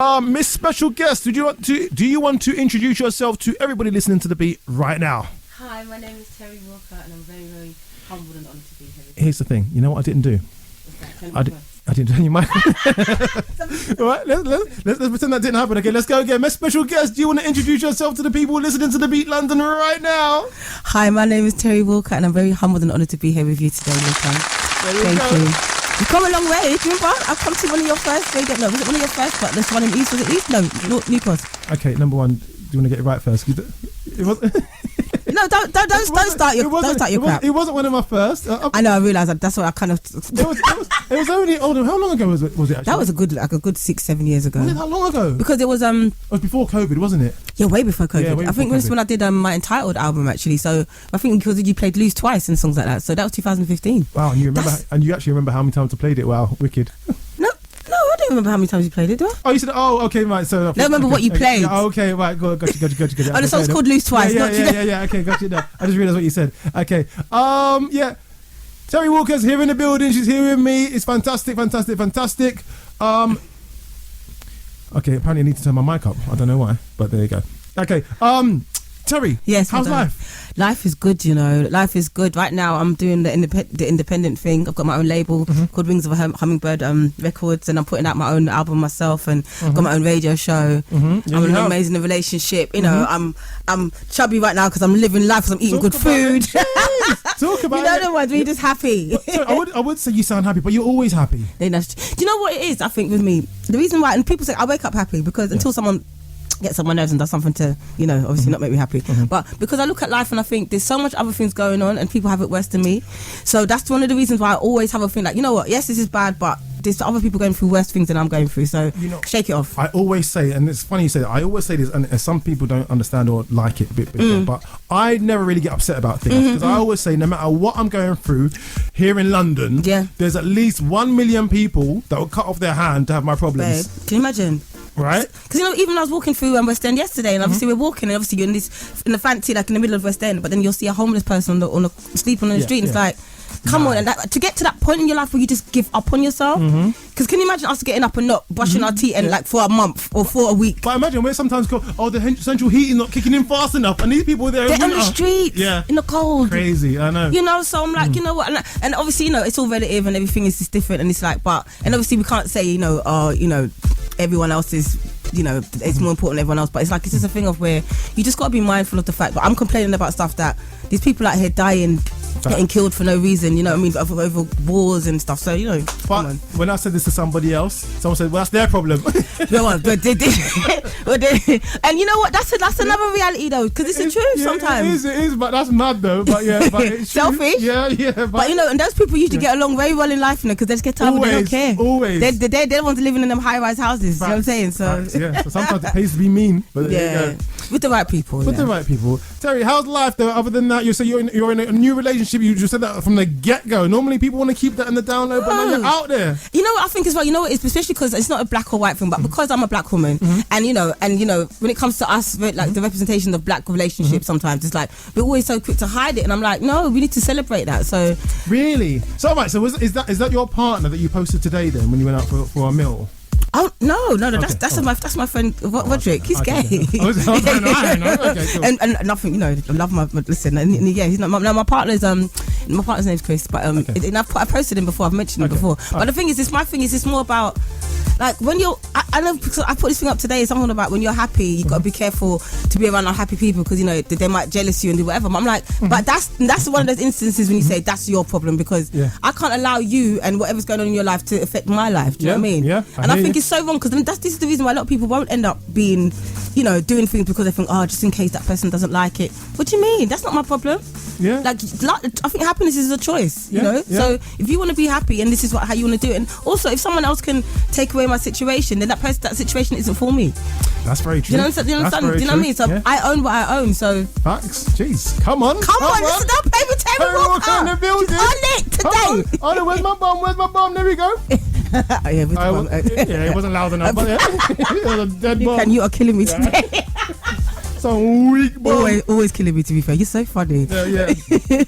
Miss Special Guest, do you want to introduce yourself to everybody listening to the beat right now? Hi, my name is Terri Walker, and I'm very, very humbled and honoured to be here. Here's the thing. You know what I didn't do? I didn't turn your mic. All right, let's pretend that didn't happen. Okay, let's go again. Miss Special Guest, do you want to introduce yourself to the people listening to the beat London right now? Hi, my name is Terri Walker, and I'm very humbled and honoured to be here with you today, Lukan. Thank you. You've come a long way. Do you remember? I've come to one of your first. Was it one of your first? But this one in East, was it East? No, Newcastle. Okay, number one. Do you want to get it right first? It was. No, don't start your crap. It wasn't one of my first. I know. I realised that. That's what I kind of. It was only. How long ago was it? Actually? That was a good 6-7 years ago. Was it that long ago? Because it was It was before COVID, wasn't it? Yeah, way before COVID. Yeah, I think when I did my Entitled album actually. So I think because you played Lose twice and songs like that. So that was 2015. Wow, and you remember? And you actually remember how many times I played it? Wow, wicked. No, I don't remember how many times you played it, do I? Oh, you said, okay, right. So I don't remember what you played. Okay, right, got you. Oh, the song's called Lose Twice. Yeah, okay, got you now. I just realised what you said. Okay, yeah. Terri Walker's here in the building. She's here with me. It's fantastic. Okay, apparently I need to turn my mic up. I don't know why, but there you go. Okay, Terri. Yes. How's life? Life is good, you know. Life is good. Right now, I'm doing the independent thing. I've got my own label called Wings of a Hummingbird Records, and I'm putting out my own album myself, and got my own radio show. I'm in an amazing relationship. You know, I'm chubby right now because I'm living life, because I'm eating good food. Talk about you know the ones where you're just happy. I would say you sound happy, but you're always happy. Do you know what it is? I think with me, the reason why, and people say I wake up happy because until someone gets on my nerves and does something to, obviously not make me happy. But because I look at life and I think there's so much other things going on and people have it worse than me. So that's one of the reasons why I always have a thing like, you know what, yes, this is bad, but there's other people going through worse things than I'm going through. So shake it off. I always say, and it's funny you say that, I always say this, and some people don't understand or like it a bit, but I never really get upset about things, because I always say no matter what I'm going through here in London, there's at least 1 million people that will cut off their hand to have my problems. Babe, can you imagine? Right? Because even I was walking through West End yesterday, and obviously we're walking, and obviously you're in the fancy, like in the middle of West End, but then you'll see a homeless person sleeping on the street, and it's like, come on, and to get to that point in your life where you just give up on yourself. Because can you imagine us getting up and not brushing our teeth and like for a month or for a week? But imagine we're sometimes go, the central heating not kicking in fast enough, and these people they're on the street, in the cold. Crazy, I know. So I'm like, you know what, and obviously it's all relative and everything is just different, and it's like, and obviously we can't say everyone else is. It's more important than everyone else, but it's like it's just a thing of where you just got to be mindful of the fact that I'm complaining about stuff that these people out here dying, getting killed for no reason, you know what I mean, over wars and stuff. So but when I said this to somebody else, someone said, well, that's their problem. And you know what, that's another reality though, because it's the truth sometimes. It is, but that's mad though. But it's selfish. But and those people usually get along very well in life, because they just get tired and they don't care. Always. They're the ones living in them high-rise houses. You know what I'm saying? So so sometimes it pays to be mean, but with the right people. The right people. Terri, how's life though? Other than that, you're in a new relationship. You just said that from the get-go. Normally people want to keep that in the down low, but now you're out there. You know what I think as well? It's especially because it's not a black or white thing, but because I'm a black woman, and when it comes to us, like the representation of black relationships, sometimes it's like we're always so quick to hide it, and I'm like, no, we need to celebrate that. So really, so is that your partner that you posted today then when you went out for a meal? Oh no! That's my friend Roderick. He's gay. Okay, cool. And nothing, I love my listen. And he's not. My partner's name's Chris, but and I've posted him before. I've mentioned him before. But the thing is, my thing is, it's more about like when you're. I know because I put this thing up today. It's something about when you're happy, you got to be careful to be around unhappy people, because they might jealous you and do whatever. But I'm like, but that's one of those instances when you say that's your problem, because I can't allow you and whatever's going on in your life to affect my life. Do you know what I mean? Yeah. And I think it's so wrong, because this is the reason why a lot of people won't end up being, doing things because they think, just in case that person doesn't like it. What do you mean? That's not my problem. Yeah. Like I think happiness is a choice. So if you want to be happy and this is how you want to do it, and also if someone else can take away my situation, then that situation isn't for me. That's very true. Do you know what I mean? So I own what I own. So facts. Jeez, come on. Listen, don't play with Terri Walker in the building. She's on it today. Oh, where's my bum? There we go. It wasn't loud enough, but it was a dead bomb. You are killing me today. Some weak boy. Always killing me, to be fair. You're so funny. Yeah.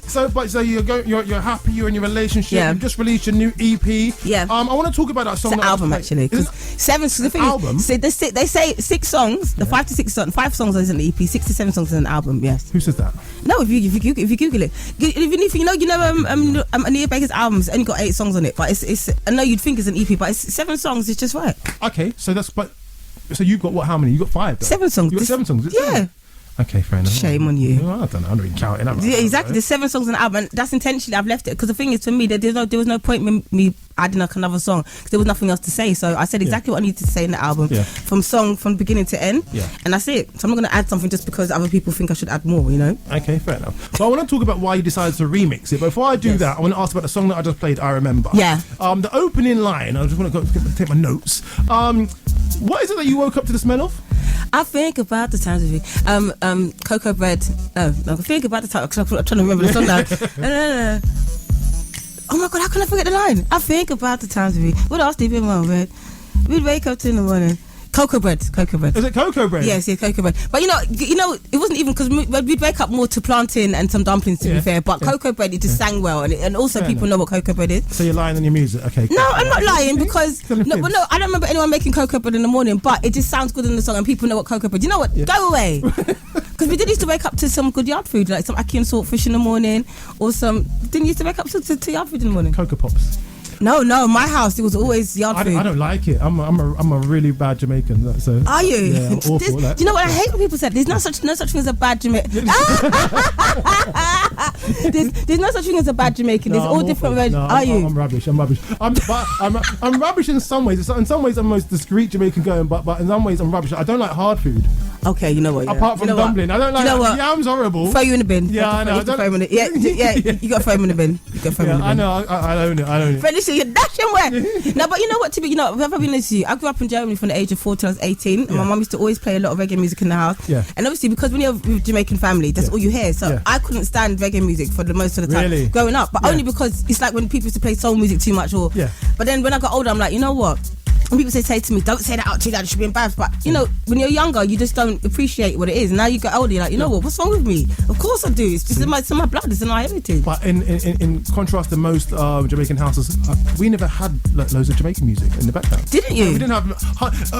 So you're happy, you're in your relationship. Yeah. You've just released your new EP. Yeah. I want to talk about that song. It's an album, actually. Album? They say 6 songs, 5 to 6 songs. 5 songs is an EP, 6 to 7 songs is an album, yes. Who says that? No, if you Google it. Anita Baker's album's only got 8 songs on it, but it's I know you'd think it's an EP, but it's 7 songs, it's just right. Okay, so you've got how many? You got 5 though? 7 songs. You got 7 songs? Yeah. Okay, fair enough. Shame on you. I don't know. I'm not even counting. Yeah, exactly. There's 7 songs on the album, and that's intentionally. I've left it because the thing is, to me, there was no point in me adding like another song because there was nothing else to say. So I said exactly what I needed to say in the album, from beginning to end, and that's it. So I'm not going to add something just because other people think I should add more. Okay, fair enough. So I want to talk about why you decided to remix it. But before I do that, I want to ask about the song that I just played. I Remember. Yeah. The opening line. I just want to take my notes. What is it that you woke up to the smell of? I think about the times of cocoa bread. I think about the time. I'm trying to remember the song now. Oh my God, how can I forget the line? I think about the times of what else did we bread? We'd wake up in the morning. Cocoa bread. Is it cocoa bread? Yes, cocoa bread. But you know, it wasn't even because we'd wake up more to plantain and some dumplings, to be fair. But cocoa bread, it just sang well, and also people know what cocoa bread is. So you're lying on your music, okay? No, I'm not lying because I don't remember anyone making cocoa bread in the morning. But it just sounds good in the song, and people know what cocoa bread. You know what? Yeah. Go away. Because we did used to wake up to some good yard food, like some ackee and saltfish in the morning, or didn't used to wake up to yard food in the morning. Cocoa Pops. No, my house it was always yard food. I don't like it. I'm a really bad Jamaican. So are you? Yeah, I'm awful. Do you know what I hate when people say there's no such thing as a bad Jamaican. There's no such thing as a bad Jamaican. There's all different versions. Are you? I'm rubbish. I'm rubbish in some ways. In some ways, I'm the most discreet Jamaican going, but in some ways, I'm rubbish. I don't like hard food. Okay, you know what? Yeah. Apart from dumpling, I don't like. Yam's horrible. Throw you in the bin. Yeah, I know. You got to throw him in you got to throw him in the bin. I know. I own it. But listen, you're dashing wet. No, but you know what? If I've been listening to you, I grew up in Germany from the age of 4 till I was 18, and my mum used to always play a lot of reggae music in the house. Yeah. And obviously, because when you're with a Jamaican family, that's all you hear. So I couldn't stand reggae music for the most of the time growing up, but only because it's like when people used to play soul music too much. But then when I got older, I'm like, you know what? When people say to me, don't say that out too loud, it should be embarrassed. But when you're younger, you just don't appreciate what it is. And now you get older, you're like, you know what? What's wrong with me? Of course I do. It's just in my blood. It's in my heritage. But in contrast to most Jamaican houses, we never had loads of Jamaican music in the background. Didn't you? We didn't have.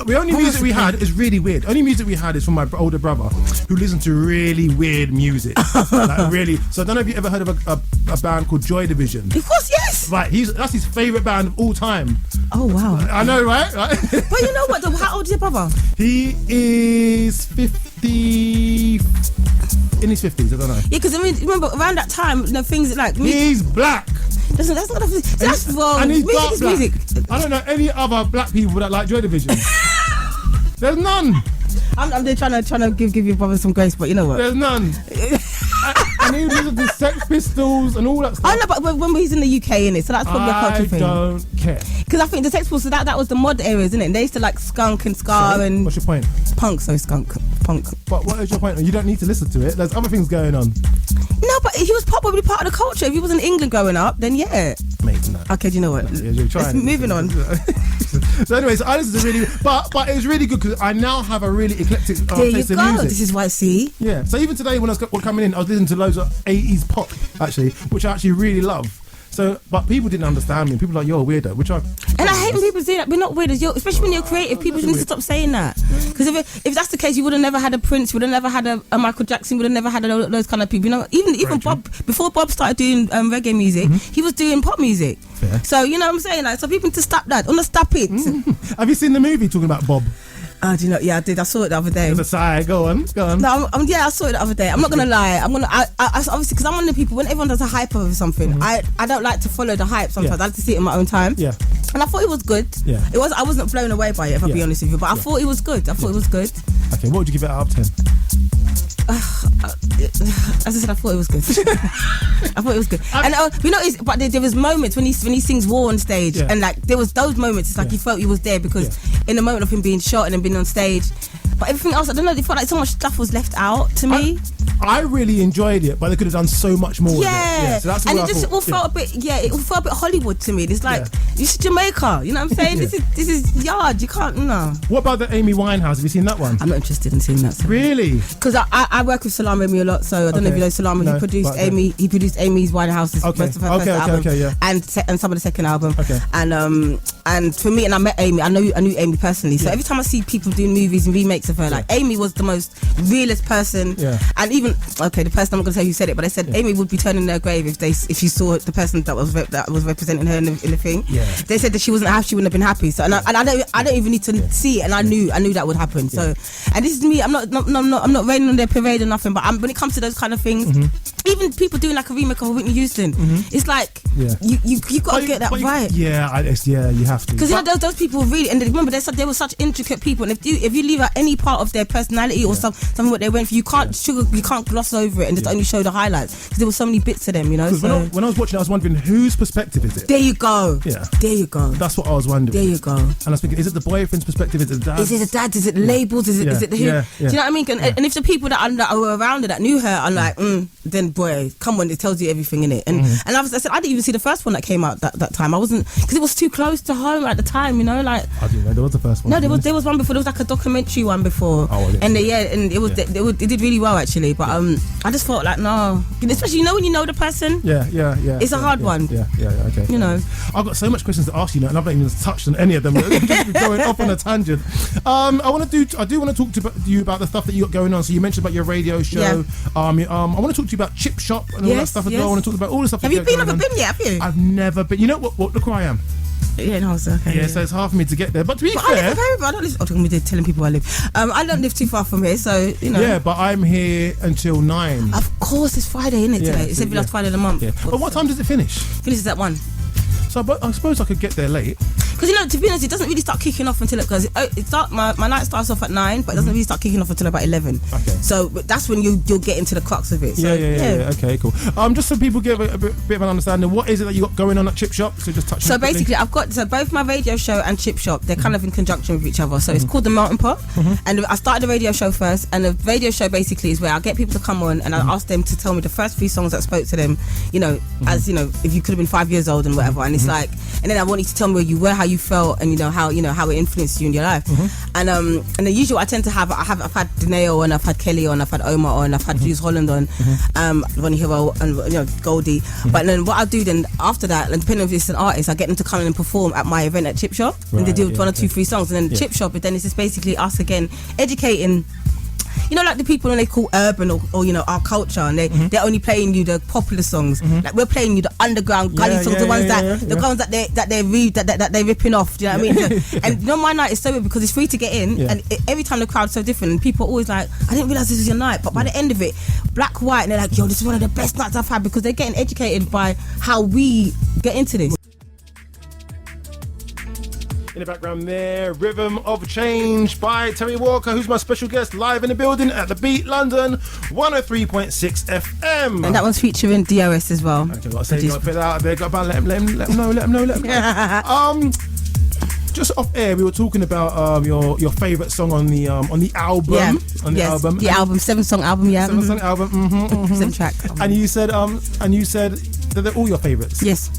The only music we had is really weird. Only music we had is from my older brother, who listened to really weird music. Really. So I don't know if you ever heard of a band called Joy Division. Of course, yes. Right. That's his favourite band of all time. Oh wow. I know, right? But you know what? How old is your brother? He is 50. In his 50s, I don't know. Yeah, because remember around that time, things like he's black. That's wrong. And he's music dark is black. music. I don't know any other black people that like Joy Division. There's none. I'm there trying to give your brother some grace, but you know what? There's none. And he listened to Sex Pistols and all that stuff. I know, but when he's in the UK, innit? So that's probably a culture thing. I don't care. Because I think the Sex Pistols, so that was the mod areas, isn't it? And they used to like skunk and ska and... What's your point? Punk, skunk, punk. But what is your point? You don't need to listen to it. There's other things going on. No, but he was probably part of the culture. If he was in England growing up, then yeah. Mate, no. Okay, do you know what? Let's moving on. So anyway, I listened to really... But it was really good because I now have a really eclectic taste in music. This is why I see. Yeah. So even today when I was coming in, I was listening to loads of 80s pop, actually, which I actually really love. So, but people didn't understand me. People were like, you're a weirdo, which I... And I hate when people say that. We're not weirdos. Especially when you're creative, people need to stop saying that. Because if that's the case, you would have never had a Prince, you would have never had a Michael Jackson, you would have never had those kind of people. You know, even Bob, before Bob started doing reggae music, he was doing pop music. Fair. So, you know what I'm saying? Like, so people need to stop that. Stop it. Have you seen the movie talking about Bob? Do you know? Yeah, I did. I saw it the other day. There's a sigh. Go on. No, yeah, I saw it the other day. I'm not gonna lie. I obviously because I'm one of the people when everyone does a hype over something, I don't like to follow the hype. Sometimes I like to see it in my own time. Yeah. And I thought it was good. Yeah. It was. I wasn't blown away by it, if I'll be honest with you. But I thought it was good. I thought it was good. Okay, what would you give it out of 10? As I said, I thought it was good. I thought it was good. And but there was moments when he sings War on stage, and like there was those moments. It's like you felt he was there because in the moment of him being shot and then being on stage, But everything else, I don't know, they felt like so much stuff was left out to me. I really enjoyed it, but they could have done so much more. Yeah, so that's and it just all felt a bit. Yeah, it all felt a bit Hollywood to me. It's like this is Jamaica. You know what I'm saying? This is yard. You can't. No. What about the Amy Winehouse? Have you seen that one? I'm not interested in seeing that. So. Really? Because I work with Salama Remi a lot, so I don't know if you know Salama. No, he produced Amy. He produced Amy's Winehouse's most of her first album, and some of the second album. And for me, and I met Amy. I knew Amy personally. So every time I see people doing movies and remakes of her, like Amy was the most realist person. And even the person, I'm not going to say who said it, but they said Amy would be turning their grave if she saw the person that was representing her in the thing. They said that she wasn't happy, she wouldn't have been happy. So I don't even need to see it, and I knew that would happen. So, and this is me. I'm not raining on their parade or nothing. But when it comes to those kind of things, even people doing like a remake of Whitney Houston, it's like you got to get that right. You have to. Because those people really, and remember they were such intricate people, and if you leave out any part of their personality or something what they went for, you can't gloss over it and just only show the highlights, because there were so many bits to them, you know. So when I was watching, I was wondering whose perspective is it. There you go. There you go. That's what I was wondering. There you go. And I was thinking, is it the boyfriend's perspective? Is it the dad's? Is it the dad's? Is it the labels? Is it the who? Do you know what I mean? And if the people that were around her that knew her are like, then boy, come on, it tells you everything in it. And I said, I didn't even see the first one that came out that time. I wasn't, because it was too close to home at the time, you know. Like I didn't know there was the first one. No, there was one before. There was like a documentary one before. And it did really well actually. But I just felt like no, especially when you know the person. It's a hard one. Okay. You know, I've got so much questions to ask you now, and I've not even touched on any of them. We're just going off on a tangent. I do want to talk to you about the stuff that you got going on. So you mentioned about your radio show. I want to talk to you about Chip Shop and all that stuff as well. I want to talk about all the stuff. Have you been? Never been yet? Have you? I've never been. You know what? Look where I am. So it's hard for me to get there. But to be fair, I don't live. I'm going to be telling people I live. I don't live too far from here, so you know. Yeah, but I'm here until 9. Of course, it's Friday, isn't it? Today, it's every last Friday of the month. But what time does it finish? Finishes at 1. So I suppose I could get there late. Because to be honest, it doesn't really start kicking off until my night starts off at 9, but it doesn't really start kicking off until about 11. Okay. So that's when you'll get into the crux of it. So, Okay, cool. Just so people get a bit of an understanding, what is it that you got going on at Chip Shop? So just touch. So basically, I've got both my radio show and Chip Shop. They're kind of in conjunction with each other. So it's called the Melting Pot, and I started the radio show first. And the radio show basically is where I get people to come on and I ask them to tell me the first 3 songs that spoke to them. As you know, if you could have been 5 years old and whatever. And it's like, and then I want you to tell me where you were, how you felt, and how it influenced you in your life. And then usually I tend to I've had Danae on, I've had Kelly on, I've had Omar on, I've had Juice Holland on, Ronnie Hero and Goldie. But then what I do then after that, and depending on if it's an artist, I get them to come in and perform at my event at Chip Shop, and they do 1 or 2, 3 songs, and then Chip Shop, but then it's just basically us again educating. Like the people when they call urban or our culture, and they're only playing you the popular songs. Like we're playing you the underground gully songs, the ones that they're ripping off. Do you know what I mean? And my night is so weird because it's free to get in, and every time the crowd's so different, and people are always like, I didn't realize this was your night, but by the end of it, black, white, and they're like, yo, this is one of the best nights I've had, because they're getting educated by how we get into this. In the background there, Rhythm of Change by Terri Walker, who's my special guest, live in the building at the Beat London 103.6 FM. And that one's featuring DRS as well. Okay, got to put that out there. Got to let them know. Just off air, we were talking about your favourite song on the album. The album. The album, 7-song album. 7-song album. 7-track. And you said that they're all your favourites. Yes.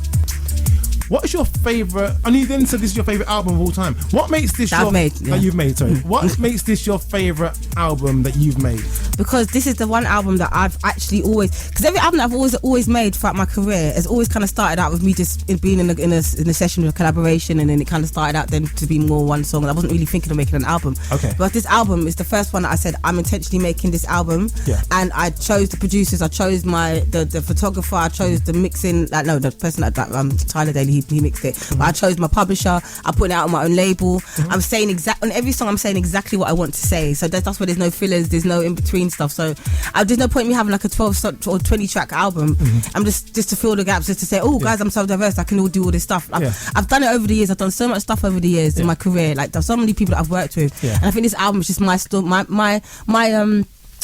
What is your favourite? And you then said this is your favourite album of all time. What makes this that you've made? Sorry. What makes this your favourite album that you've made? Because this is the one album that I've actually because every album that I've always made throughout my career has always kind of started out with me just being in a session with a collaboration, and then it kind of started out then to be more one song. I wasn't really thinking of making an album. Okay. But this album is the first one that I said I'm intentionally making this album. Yeah. And I chose the producers, I chose the photographer, I chose the mixing. The person that Tyler Daly. He mixed it. But I chose my publisher. I put it out on my own label. I'm saying on every song I'm saying exactly what I want to say. So that's why there's no fillers, there's no in between stuff. So there's no point in me having like a 12 or 20 track album. I'm just to fill the gaps, just to say, guys, I'm so diverse, I can all do all this stuff. I've done it over the years. I've done so much stuff over the years in my career. Like there's so many people that I've worked with, and I think this album is just my story,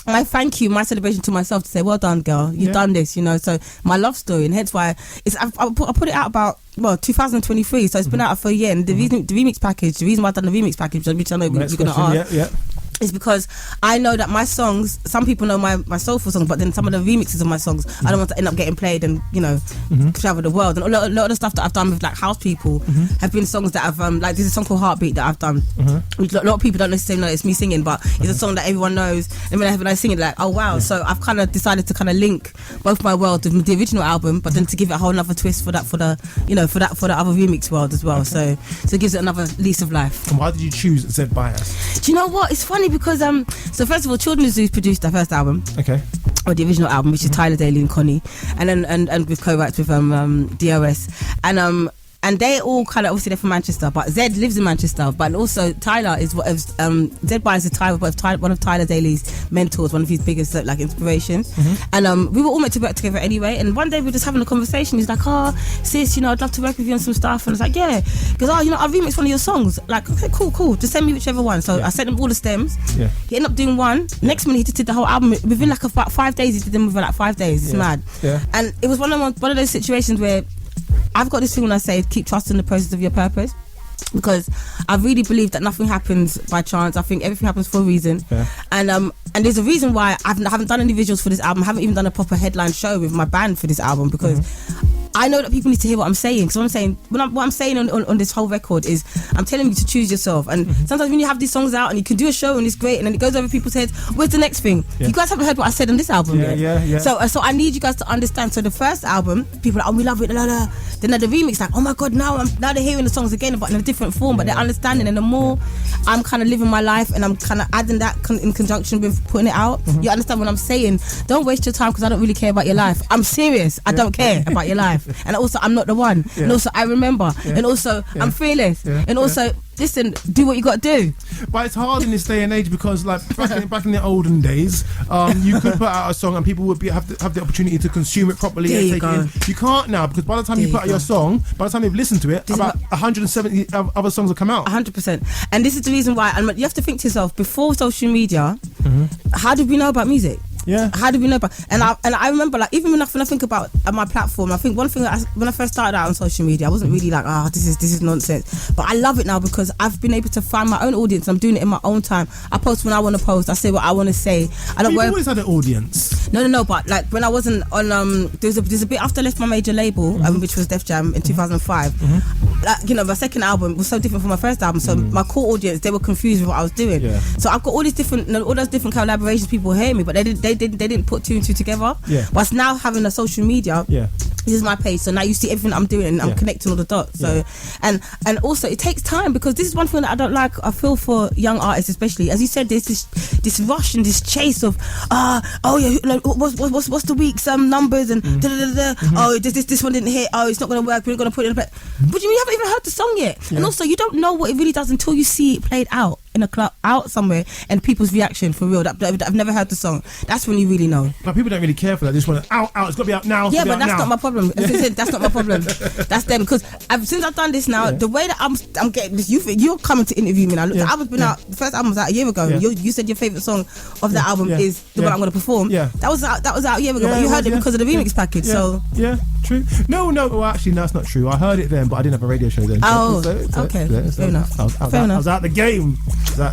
my thank you, my celebration to myself to say, well done, girl, you've done this, so my love story. And hence why I put it out about 2023, so it's been out for a year. And the remix package, the reason why I've done the remix package, which I know you're going to ask, is because I know that my songs, some people know my soulful songs, but then some of the remixes of my songs, I don't want to end up getting played and, you know, travel the world. And a lot of the stuff that I've done with like house people have been songs that I've, like there's a song called Heartbeat that I've done, which a lot of people don't necessarily know it's me singing, but it's a song that everyone knows. And when I sing it, like, oh wow. So I've kind of decided to kind of link both my world with the original album, but then to give it a whole other twist for the other remix world as well. So it gives it another lease of life. And why did you choose Zed Bias? Do you know what? It's funny because so first of all, Children of Zeus produced their first album. Okay. Or the original album, which is Tyler Daly and Connie, and then and with co-writes with DOS, and they all kind of, obviously they're from Manchester, but Zed lives in Manchester, but also Tyler is Zed Bias is one of Tyler Daly's mentors, one of his biggest like inspirations, and we were all meant to work together anyway. And one day we were just having a conversation. He's like, "Oh, sis, you know, I'd love to work with you on some stuff." And I was like, "Yeah," because "Oh, you know, I remixed one of your songs." Like, okay, cool, just send me whichever one. So I sent him all the stems. Yeah. He ended up doing one. Next minute he just did the whole album within like about 5 days. He did them within like 5 days. It's mad. Yeah. And it was one of those situations where I've got this thing when I say keep trusting the process of your purpose, because I really believe that nothing happens by chance. I think everything happens for a reason. And there's a reason why I haven't done any visuals for this album. I haven't even done a proper headline show with my band for this album, because I know that people need to hear what I'm saying. So what I'm saying on this whole record is I'm telling you to choose yourself. And sometimes when you have these songs out and you can do a show and it's great, and then it goes over people's heads, where's the next thing? You guys haven't heard what I said on this album yet. So I need you guys to understand. So the first album, people are like, oh, we love it, la, la. Then the remix, like, oh my God, now they're hearing the songs again, but in a different form, but they're understanding. And the more I'm kind of living my life and I'm kind of adding that in conjunction with putting it out, you understand what I'm saying. Don't waste your time because I don't really care about your life. I'm serious. I don't care about your life. And also, I'm not the one. And also, I remember. And also, I'm fearless. And also, listen, do what you got to do. But it's hard in this day and age because, like, back in the olden days, you could put out a song and people would have the opportunity to consume it properly and take it in. You can't now, because by the time you put out your song, by the time they've listened to it, about 170 other songs will come out. 100%. And this is the reason why. And you have to think to yourself, before social media, how did we know about music? Yeah. How did we know about? And I remember, like, even when I think about my platform, I think one thing that when I first started out on social media, I wasn't really like, this is nonsense. But I love it now because I've been able to find my own audience. I'm doing it in my own time. I post when I want to post. I say what I want to say. I don't. You've always had an audience. No. But like when I wasn't on, there's a bit after I left my major label, which was Def Jam in 2005. Like, you know, my second album was so different from my first album. So my core audience, they were confused with what I was doing. Yeah. So I've got all these different, all those different collaborations. People hear me, but they didn't put two and two together. Yeah. But now having a social media, this is my page. So now you see everything I'm doing, and I'm connecting all the dots. So and also it takes time, because this is one thing that I don't like. I feel for young artists, especially, as you said, there's this rush and this chase of what's the week's numbers and oh this one didn't hit, oh it's not gonna work, we're not gonna put it in but you haven't even heard the song yet. And also you don't know what it really does until you see it played out in a club, out somewhere, and people's reaction for real. I've never heard the song. That's when you really know. But people don't really care for that. They just want to out. It's got to be out now. Yeah, but that's not my problem. That's not my problem. That's them. Because since I've done this now, the way that I'm getting this, you're coming to interview me now. The album's been out. The first album was out a year ago. You said your favorite song of that album is the one I'm going to perform. Yeah, that was out a year ago. But you heard it because of the remix package. So true. No. Well, actually, no, that's not true. I heard it then, but I didn't have a radio show then. Oh, okay. Fair enough. I was out the game. No,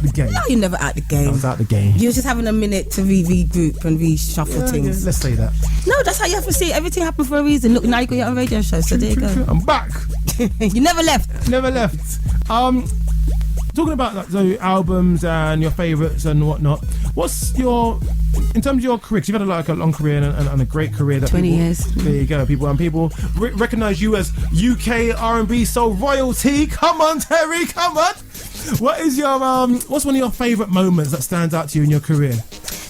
you're never out the game. I was out the game. You were just having a minute to regroup and reshuffle things. Yeah, let's say that. No, that's how you have to see it. Everything happened for a reason. Look, now you got your own radio show, so there you go. True. I'm back. You never left. Never left. Talking about like, the albums and your favourites and whatnot, what's your, in terms of your career, because you've had like a long career and a great career. That 20 years. There you go, people recognise you as UK R&B soul royalty. Come on, Terri, come on. What is your what's one of your favourite moments that stands out to you in your career?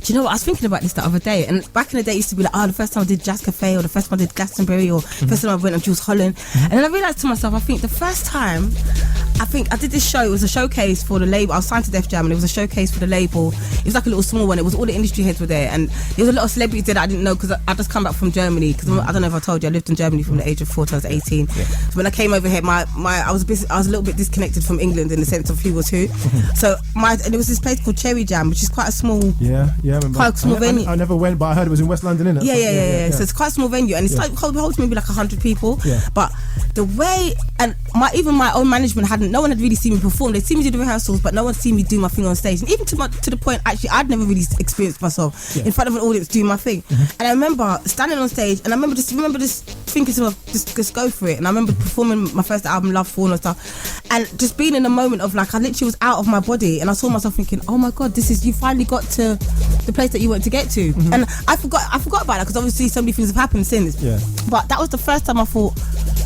Do you know what? I was thinking about this the other day, and back in the day it used to be like, the first time I did Jazz Cafe, or the first time I did Glastonbury, or the first time I went on Jules Holland. And then I realised to myself, I think the first time I did this show, it was a showcase for the label. I was signed to Def Jam and it was a showcase for the label. It was like a little small one. It was all the industry heads were there, and there was a lot of celebrities there that I didn't know, because I just come back from Germany, because I don't know if I told you, I lived in Germany from the age of 4 till I was 18. So when I came over here, I was a little bit disconnected from England in the sense of who was who. So and there was this place called Cherry Jam, which is quite a small quite a small venue. I never went, but I heard it was in West London, innit? Yeah. So it's quite a small venue, and it's like holds maybe like 100 people. Yeah. But the way, and my own management hadn't no one had really seen me perform. They'd seen me do the rehearsals, but no one seen me do my thing on stage. And even to the point, actually, I'd never really experienced myself in front of an audience doing my thing. And I remember standing on stage, and I remember just thinking to myself, just go for it. And I remember performing my first album, Love Fall and stuff, and just being in a moment of like, I literally was out of my body, and I saw myself thinking, oh my God, you finally got to the place that you want to get to. And I forgot about that, because obviously so many things have happened since. But that was the first time I thought,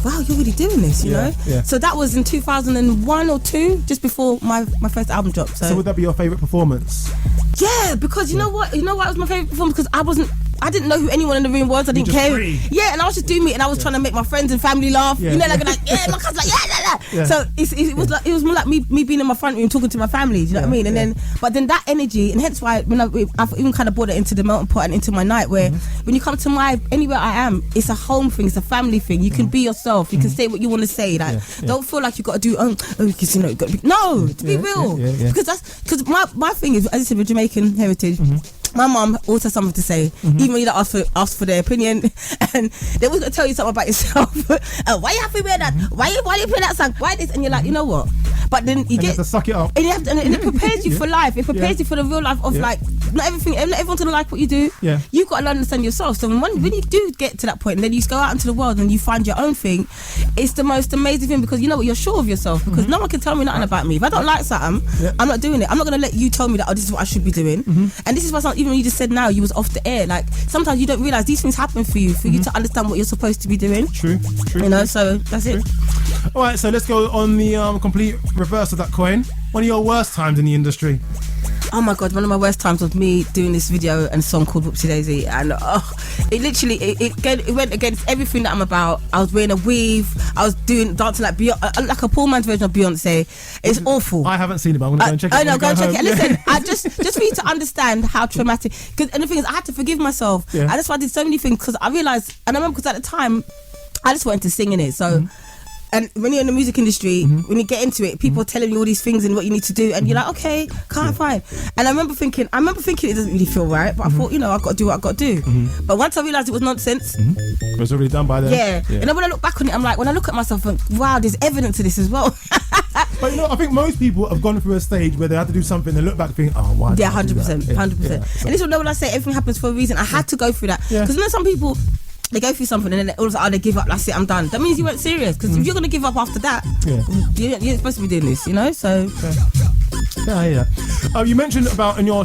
wow, you're really doing this, you know? So that was in 2001 or 2, just before my first album dropped. So would that be your favourite performance? Yeah, because you know what? You know why it was my favourite performance? Because I didn't know who anyone in the room was. I didn't care. Free. Yeah, and I was just doing me, and I was trying to make my friends and family laugh. You know, like my cousin's like, yeah. So it was more like me being in my front room talking to my family. Do you know what I mean? And then that energy, and hence why I've even kind of brought it into the melting pot and into my night, where when you come to anywhere I am, it's a home thing, it's a family thing. You can be yourself. You can say what you want to say. Like, don't feel like you got to do because you know, got to be, no, to be real. Because my thing is, as I said, with Jamaican heritage. My mum always has something to say, even when you don't ask for their opinion, and they always gonna tell you something about yourself. Why you have to wear that? Why you play that song? Why this? And you're like, you know what? But then you have to suck it up, and it prepares you for life. It prepares you for the real life of like not everyone's gonna like what you do. You got to understand yourself. So when you do get to that point, and then you go out into the world and you find your own thing, it's the most amazing thing, because you know what, you're sure of yourself, because no one can tell me nothing about me. If I don't like something, I'm not doing it. I'm not gonna let you tell me that this is what I should be doing. And this is why even when you just said now you was off the air, like sometimes you don't realise these things happen for you to understand what you're supposed to be doing. True. You know, so that's it. All right, so let's go on the complete reverse of that coin. One of your worst times in the industry? Oh my God, one of my worst times was me doing this video and song called Whoopsie Daisy, and it literally it went against everything that I'm about. I was wearing a weave, I was dancing like like a poor man's version of Beyonce. It's awful. I haven't seen it, but I'm gonna go and check it. Oh no, go and check it. Listen, I just for you to understand how traumatic. And the thing is, I had to forgive myself. And that's why I did so many things, because I realised, and I remember because at the time I just wanted to sing in it. So. And when you're in the music industry, when you get into it, people are telling you all these things and what you need to do, and you're like, okay, fine. And I remember thinking it doesn't really feel right, but I thought, you know, I've got to do what I've got to do. But once I realised it was nonsense, it was already done by then. Yeah. And then when I look back on it, I'm like, when I look at myself, I'm like, wow, there's evidence to this as well. But you know, I think most people have gone through a stage where they had to do something, they look back and think, oh, why? Yeah, 100%. And this is when I say everything happens for a reason. I had to go through that, because you know, some people, they go through something and then all of a sudden they give up. That's it, I'm done. That means you weren't serious, because if you're going to give up after that, you're supposed to be doing this, you know. So you mentioned about in your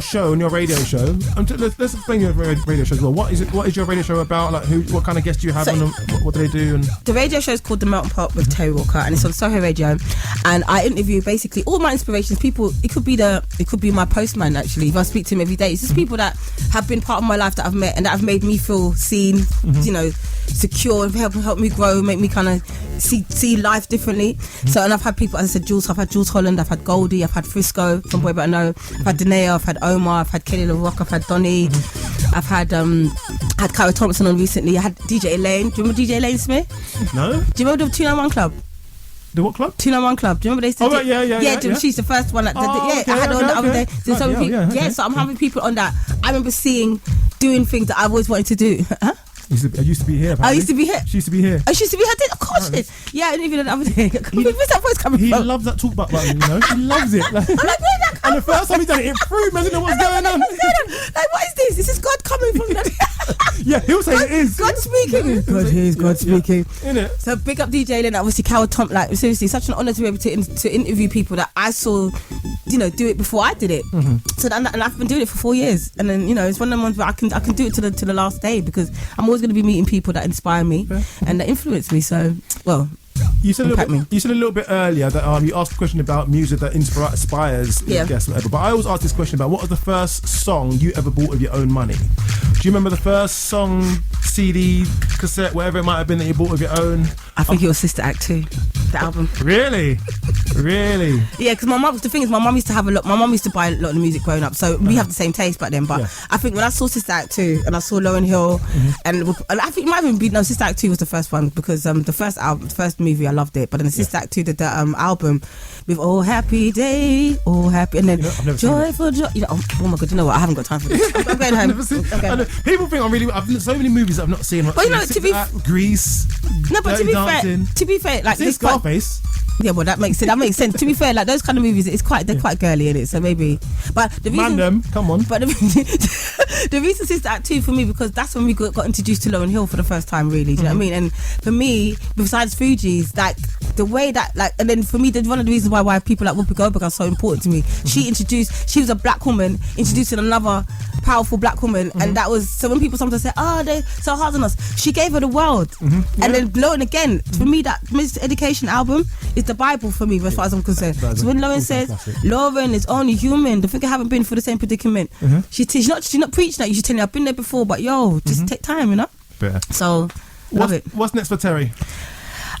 radio show. Let's explain your radio show as well. What is your radio show about? Like, what kind of guests do you have on them? What do they do? And the radio show is called The Melting Pot with Terri Walker, and it's on Soho Radio. And I interview basically all my inspirations. People, it could be my postman, actually. If I speak to him every day, it's just people that have been part of my life that I've met and that have made me feel seen. You know, secure, and help me grow, make me kind of see life differently. So, and I've had people, as I said, I've had Jules Holland, I've had Goldie, I've had Frisco from Boy Better Know, I've had Danae, I've had Omar, I've had Kelly LaRock, I've had Donny, I've had Cara Thompson on recently. I had DJ Elaine. Do you remember DJ Elaine Smith? No. Do you remember the 291 Club? The what club? 291 Club. Do you remember they said? Oh, right, yeah. She's the first one. That I had on the other day. So I'm having people on that. I remember doing things that I've always wanted to do. I used to be here. Apparently. I used to be here. She used to be here. Oh, she used to be here. Of course she did. Yeah, I didn't even know the other day. Where's that voice coming from? He loves that talk button, you know. He loves it. Like, I'm like, where's that coming and the first time he done it threw me. I didn't know what's going on. Like, what is this? This is God coming from that. Yeah, he'll say it is. God speaking. God hears God speaking. Innit? So big up DJ Lynn, obviously Cara Thompson. Like, seriously, such an honour to be able to interview people that I saw, you know, do it before I did it. So and I've been doing it for 4 years, and then, you know, it's one of the ones where I can do it to the last day, because I'm always going to be meeting people that inspire me and that influence me. So, well, you said a little bit earlier that you asked a question about music that inspires guests, whatever. But I always ask this question about what was the first song you ever bought with your own money? Do you remember the first song, CD, cassette, whatever it might have been that you bought with your own? I think it was Sister Act 2, the album. Really? Yeah, because my mum. The thing is, my mum used to have a lot. My mum used to buy a lot of music growing up, so we have the same taste back then. But I think when I saw Sister Act 2 and I saw Lauryn Hill, and I think it might even be Sister Act 2 was the first one, because the first movie I loved it, but then the Sister Act 2 did the album with Oh Happy Day, Oh Happy, and then Joyful Joy. You know, oh my God, you know what? I haven't got time for this. I'm going home. People think I've done so many movies that I've not seen. But you know, Grease. No, but to be fair, like this Scarface. Yeah, well, that makes sense. To be fair, like those kind of movies, they're quite girly in it. So maybe, but the reason, come on. But the reason Sister Act 2 for me, because that's when we got introduced to Lauryn Hill for the first time, really. Do you know what I mean? And for me, besides Fugees, like the way that, like, and then for me, one of the reasons why people like Whoopi Goldberg are so important to me. She was a black woman introducing another powerful black woman, and that was, so when people sometimes say, oh, they're so hard on us, she gave her the world. And then Lauren, again, for me, that Miss Education album is the Bible for me, as far as I'm concerned. So when Lauren says Lauren is only human, the thing I haven't been through the same predicament, she's not preaching that. You should tell me I've been there before, but just take time, you know. Yeah. So love it. What's next for Terri?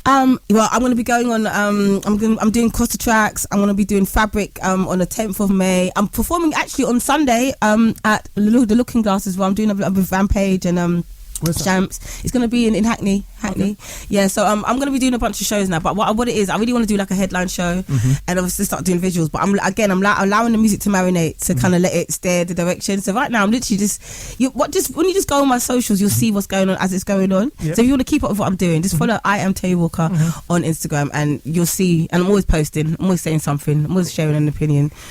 Well, I'm going to be going on. I'm doing Costa Tracks. I'm going to be doing Fabric on the 10th of May. I'm performing actually on Sunday at the Looking Glass as well. I'm doing a bit of Rampage and Shamps. It's going to be in Hackney. Okay. Yeah, so I'm going to be doing a bunch of shows now, but what it is, I really want to do like a headline show and obviously start doing visuals, but I'm allowing the music to marinate, to kind of let it steer the direction. So right now I'm literally when you just go on my socials, you'll see what's going on as it's going on. So if you want to keep up with what I'm doing, just follow I am Terri Walker on Instagram, and you'll see, and I'm always posting, I'm always saying something, I'm always sharing an opinion.